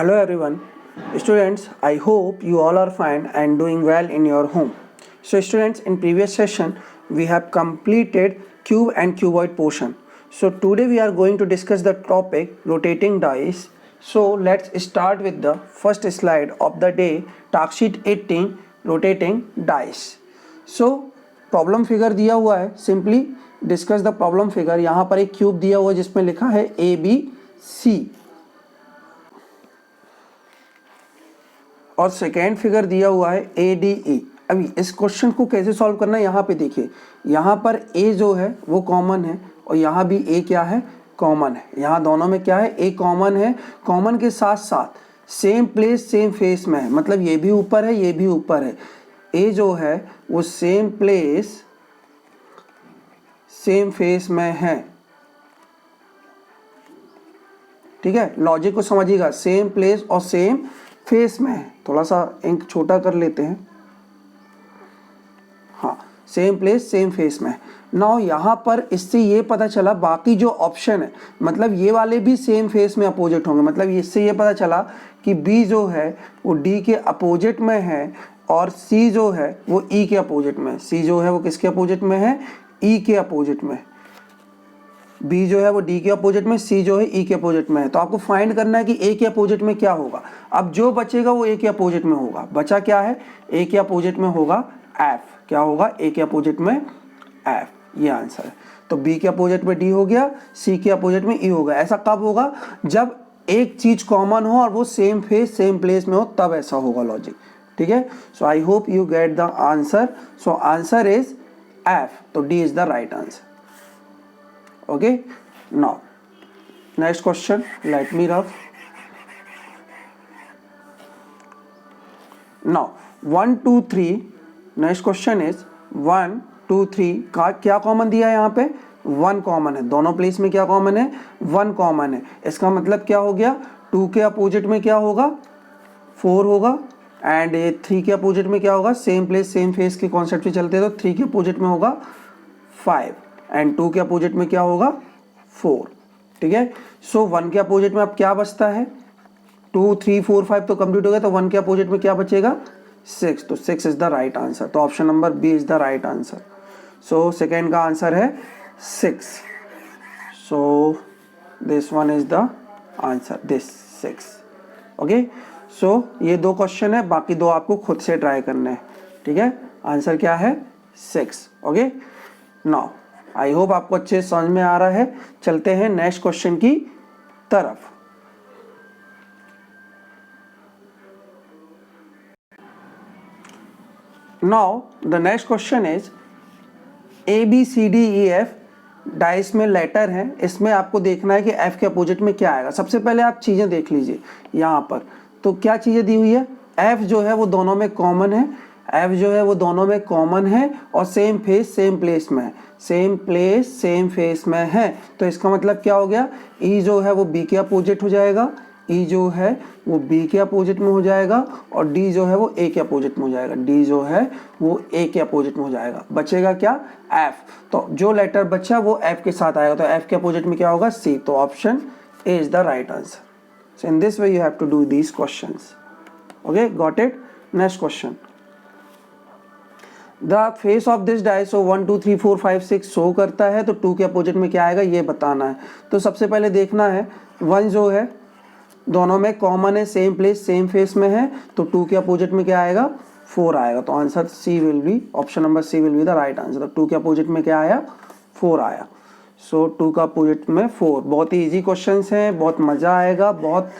Hello everyone. Students, I hope you all are fine and doing well in your home. So students, in previous session we have completed cube and cuboid portion. So today we are going to discuss the topic rotating dice. So let's start with the first slide of the day, task sheet 18, rotating dice. So problem figure दिया हुआ है, simply discuss the problem figure. यहाँ पर एक cube दिया हुआ है जिसमें लिखा है ABC और सेकेंड फिगर दिया हुआ है ADE। अभी इस क्वेश्चन को कैसे सॉल्व करना है, यहाँ पे देखिए, यहाँ पर A जो है वो कॉमन है और यहाँ भी A क्या है, कॉमन है। यहाँ दोनों में क्या है, A कॉमन है। कॉमन के साथ साथ सेम प्लेस सेम फेस में है, मतलब ये भी ऊपर है ये भी ऊपर है। A जो है वो सेम प्लेस सेम फेस में है, ठीक है। लॉजिक को समझिएगा, सेम प्लेस और सेम फेस में है। थोड़ा सा इंक छोटा कर लेते हैं, हाँ, सेम प्लेस सेम फेस में है। नाउ यहाँ पर इससे ये पता चला बाकी जो ऑप्शन है, मतलब ये वाले भी सेम फेस में अपोजिट होंगे। मतलब इससे ये पता चला कि B जो है वो D के अपोजिट में है और C जो है वो E के अपोजिट में है। C जो है वो किसके अपोजिट में है, E के अपोजिट में। B जो है वो D के अपोजिट में, C जो है E के अपोजिट में है। तो आपको फाइंड करना है कि A के अपोजिट में क्या होगा। अब जो बचेगा वो A के अपोजिट में होगा। बचा क्या है, A के अपोजिट में होगा F। क्या होगा, A के अपोजिट में F, ये आंसर है। तो B के अपोजिट में D हो गया, C के अपोजिट में E होगा। ऐसा कब होगा, जब एक चीज कॉमन हो और वो सेम फेस सेम प्लेस में हो, तब ऐसा होगा लॉजिक, ठीक है। So I hope you get the answer. So answer is F, तो D is the right answer. Okay, now next question, let me rub. Now 1 2 3, next question is 1 2 3 का क्या कॉमन दिया है, यहाँ पे 1 कॉमन है। दोनों प्लेस में क्या कॉमन है, 1 कॉमन है। इसका मतलब क्या हो गया, 2 के अपोजिट में क्या होगा, 4 होगा, एंड 3 के अपोजिट में क्या होगा, सेम प्लेस सेम फेस के कॉन्सेप्ट से चलते हैं तो 3 के अपोजिट में होगा 5 एंड 2 के अपोजिट में क्या होगा, 4, ठीक है। सो 1 के अपोजिट में अब क्या बचता है, 2 3 4 5 तो कंप्लीट हो गया, तो 1 के अपोजिट में क्या बचेगा, 6। तो 6 इज द राइट आंसर। तो option number B is the right answer. So second का आंसर है 6। So this one is the answer, this 6। Okay, so ये 2 क्वेश्चन है, बाकी 2 आपको खुद से ट्राई करने हैं, ठीक है। आंसर क्या है, 6। ओके, नाउ आई होप आपको अच्छे समझ में आ रहा है। चलते हैं नेक्स्ट क्वेश्चन की तरफ। Now the next question is ABCDEF dice में लेटर है। इसमें आपको देखना है कि F के अपोजिट में क्या आएगा। सबसे पहले आप चीजें देख लीजिए यहाँ पर, तो क्या चीजें दी हुई है, F जो है वो दोनों में कॉमन है, F जो है वो दोनों में कॉमन है और सेम फेस सेम प्लेस में है, सेम प्लेस सेम फेस में है। तो इसका मतलब क्या हो गया, E जो है वो B के अपोजिट हो जाएगा, E जो है वो B के अपोजिट में हो जाएगा और D जो है वो A के अपोजिट में हो जाएगा, D जो है वो A के अपोजिट में हो जाएगा। बचेगा क्या, F। तो जो लेटर बचा वो F के साथ आएगा, तो F के अपोजिट में क्या होगा, C। तो option A is the right answer. So in this way you have to do these questions. Okay, got it. Next question, the face of this dice 1 2 3 4 5 6 show करता है, तो 2 के अपोजिट में क्या आएगा ये बताना है। तो सबसे पहले देखना है 1 जो है दोनों में कॉमन है, सेम प्लेस सेम फेस में है, तो 2 के अपोजिट में क्या आएगा, 4 आएगा। तो answer C will be, option number C will be the right answer. तो 2 के अपोजिट में क्या आया, 4 आया। सो 2 का अपोजिट में 4। बहुत ही ईजी क्वेश्चन हैं, बहुत मज़ा आएगा, बहुत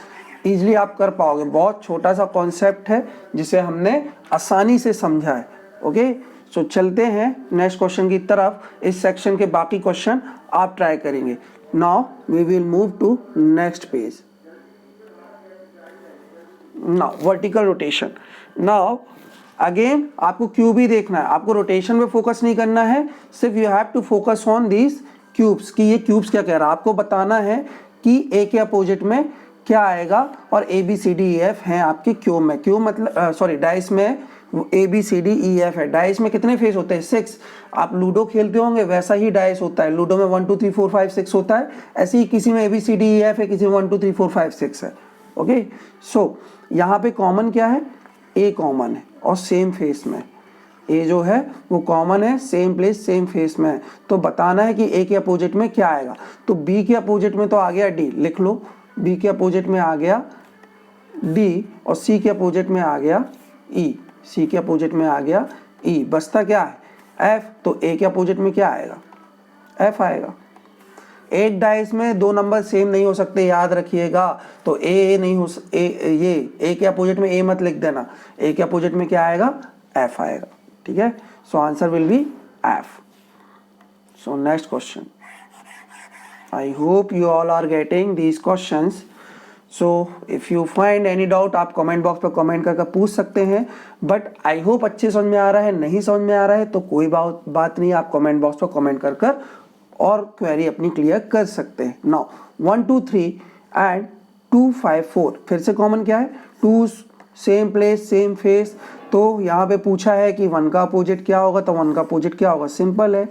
ईजिली आप कर पाओगे। बहुत छोटा सा कॉन्सेप्ट है जिसे हमने आसानी से समझा है। ओके, सो चलते हैं नेक्स्ट क्वेश्चन की तरफ। इस सेक्शन के बाकी क्वेश्चन आप ट्राई करेंगे। Now we will move to next page. Now vertical rotation. Now again आपको क्यूब ही देखना है, आपको रोटेशन पे फोकस नहीं करना है, सिर्फ you have to focus on these cubes कि ये क्यूब्स क्या कह रहा है। आपको बताना है कि A के अपोजिट में क्या आएगा और ABCDEF हैं आपके क्यूब में। क्यूब मतलब सॉरी डाइस में ABCDEF है। डाइस में कितने फेस होते हैं, 6। आप लूडो खेलते होंगे वैसा ही डाइस होता है, लूडो में 1 2 3 4 5 6 होता है, ऐसे ही किसी में ABCDEF है, किसी में 1 2 3 4 5 6 है। ओके, सो यहाँ पे कॉमन क्या है, ए कॉमन है और सेम फेस में, ए जो है वो कॉमन है, सेम प्लेस सेम फेस में है, तो बताना है कि ए के अपोजिट में क्या आएगा। तो बी के अपोजिट में तो आ गया डी, लिख लो, बी के अपोजिट में आ गया डी और सी के अपोजिट में आ गया ई, सी के अपोजिट में आ गया ई, बचता क्या है एफ, तो ए के अपोजिट में क्या आएगा, एफ आएगा। 8 डाइस में दो नंबर सेम नहीं हो सकते, याद रखिएगा, तो ए नहीं हो ये ए के अपोजिट में ए मत लिख देना, ए के अपोजिट में क्या आएगा, एफ आएगा, ठीक है। So answer will be F. So next question, I hope you all are getting these questions. So if you find any doubt आप कमेंट बॉक्स पर कमेंट करके पूछ सकते हैं, बट आई होप अच्छे समझ में आ रहा है, नहीं समझ में आ रहा है तो कोई बात नहीं, आप कमेंट बॉक्स पर कमेंट कर कर और क्वेरी अपनी क्लियर कर सकते हैं। नाउ 1 2 3 एंड 2 5 4, फिर से कॉमन क्या है, 2 सेम प्लेस सेम फेस, तो यहाँ पे पूछा है कि 1 का अपोजिट क्या होगा, तो 1 का अपोजिट क्या होगा, सिंपल है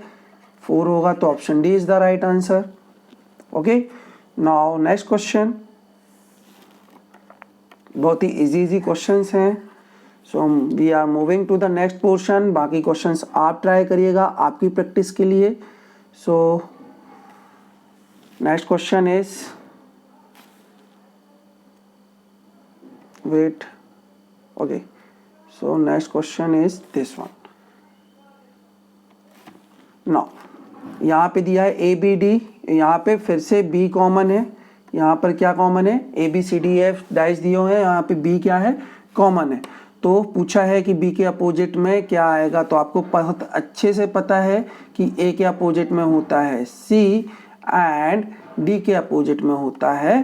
4 होगा, तो option D is the right answer. Okay, now next question, बहुत ही इजी क्वेश्चंस हैं। So we are moving to the next portion, बाकी क्वेश्चंस आप ट्राई करिएगा आपकी प्रैक्टिस के लिए। So next question is, wait, okay, so next question is this one. Now यहाँ पे दिया है ए बी डी, यहाँ पे फिर से बी कॉमन है, यहाँ पर क्या कॉमन है, A B C D F dice दिए हुए हैं, यहाँ पे बी क्या है, कॉमन है, तो पूछा है कि बी के अपोजिट में क्या आएगा, तो आपको बहुत अच्छे से पता है कि ए के अपोजिट में होता है सी एंड डी के अपोजिट में होता है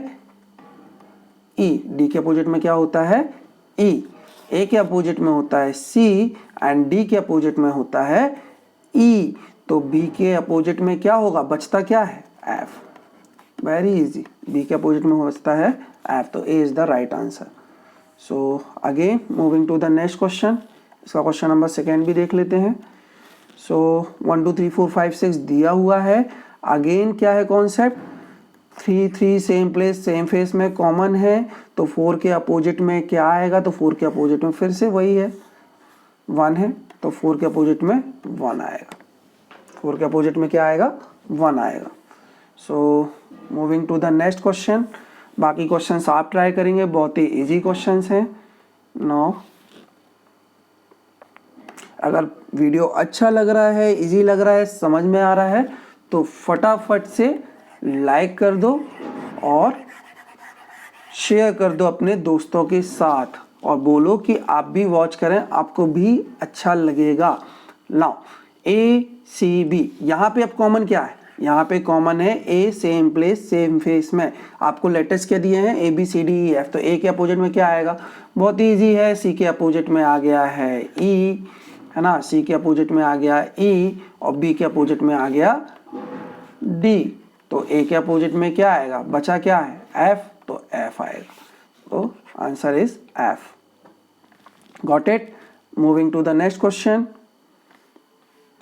ई, डी के अपोजिट में क्या होता है ई, ए के अपोजिट में होता है सी एंड डी के अपोजिट में होता है ई, तो बी के अपोजिट में क्या होगा, बचता क्या है एफ, वेरी इजी, बी के अपोजिट में बचता है एफ, तो A is the right answer. So again moving to the next question, इसका क्वेश्चन नंबर सेकेंड भी देख लेते हैं। सो 1 2 3 4 5 6 दिया हुआ है, अगेन क्या है concept, 3 3 same place same face में कॉमन है, तो 4 के अपोजिट में क्या आएगा, तो 4 के अपोजिट में फिर से वही है 1 है, तो 4 के अपोजिट में 1 आएगा, 4 के अपोजिट में क्या आएगा, 1 आएगा। So moving to the next question, बाकी क्वेश्चंस आप ट्राई करेंगे, बहुत ही इजी क्वेश्चंस हैं। नो, अगर वीडियो अच्छा लग रहा है, इजी लग रहा है, समझ में आ रहा है, तो फटाफट से लाइक कर दो और शेयर कर दो अपने दोस्तों के साथ और बोलो कि आप भी वॉच करें, आपको भी अच्छा लगेगा। नाउ ए सी बी, यहाँ पे अब कॉमन क्या है, यहाँ पे कॉमन है a same place same face में, आपको लेटर्स क्या दिए हैं, A B C D E F, तो ए के अपोजिट में क्या आएगा, बहुत ही ईजी है, सी के अपोजिट में आ गया है ई, है ना, सी के अपोजिट में आ गया ई और बी के अपोजिट में आ गया डी, तो ए के अपोजिट में क्या आएगा, बचा क्या है एफ, तो एफ आएगा, तो answer is F. Got it. Moving to the next question,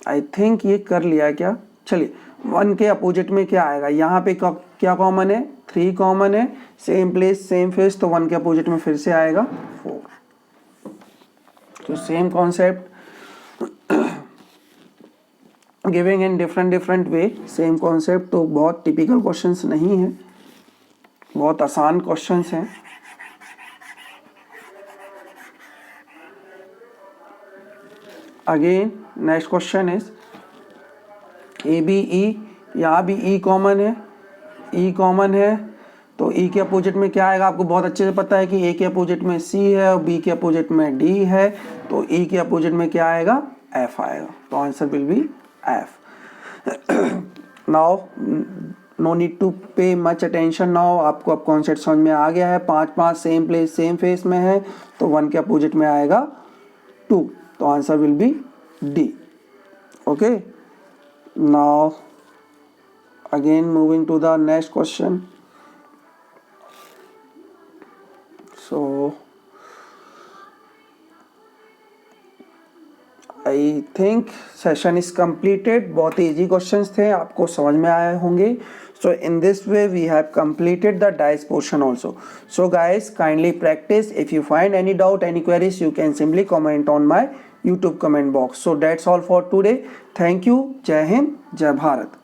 I think ये कर लिया क्या, चलिए 1 के अपोजिट में क्या आएगा, यहाँ पे क्या कॉमन है, 3 कॉमन है, सेम प्लेस सेम फेस, तो 1 के अपोजिट में फिर से आएगा 4, तो same concept giving in different way, same concept, तो बहुत टिपिकल क्वेश्चंस नहीं है, बहुत आसान क्वेश्चंस हैं। Again next question is A B E, यहाँ भी ई कॉमन है, ई कॉमन है, तो ई के अपोजिट में क्या आएगा, आपको बहुत अच्छे से पता है कि ए के अपोजिट में सी है और बी के अपोजिट में डी है, तो ई के अपोजिट में क्या आएगा, एफ आएगा, तो answer will be F. Now no need to pay much attention, now आपको अब कॉन्सेप्ट समझ में आ गया है, 5 5 सेम प्लेस सेम फेस में है, तो 1 के अपोजिट में आएगा 2, तो answer will B D. Okay, now again moving to the next question, so I think session is completed. बहुत ही इजी क्वेश्चंस थे, आपको समझ में आए होंगे। So in this way we have completed the dice portion also. So guys, kindly practice. If you find any doubt, any queries, you can simply comment on my YouTube comment box. So that's all for today. Thank you. Jai Hind, Jai Bharat.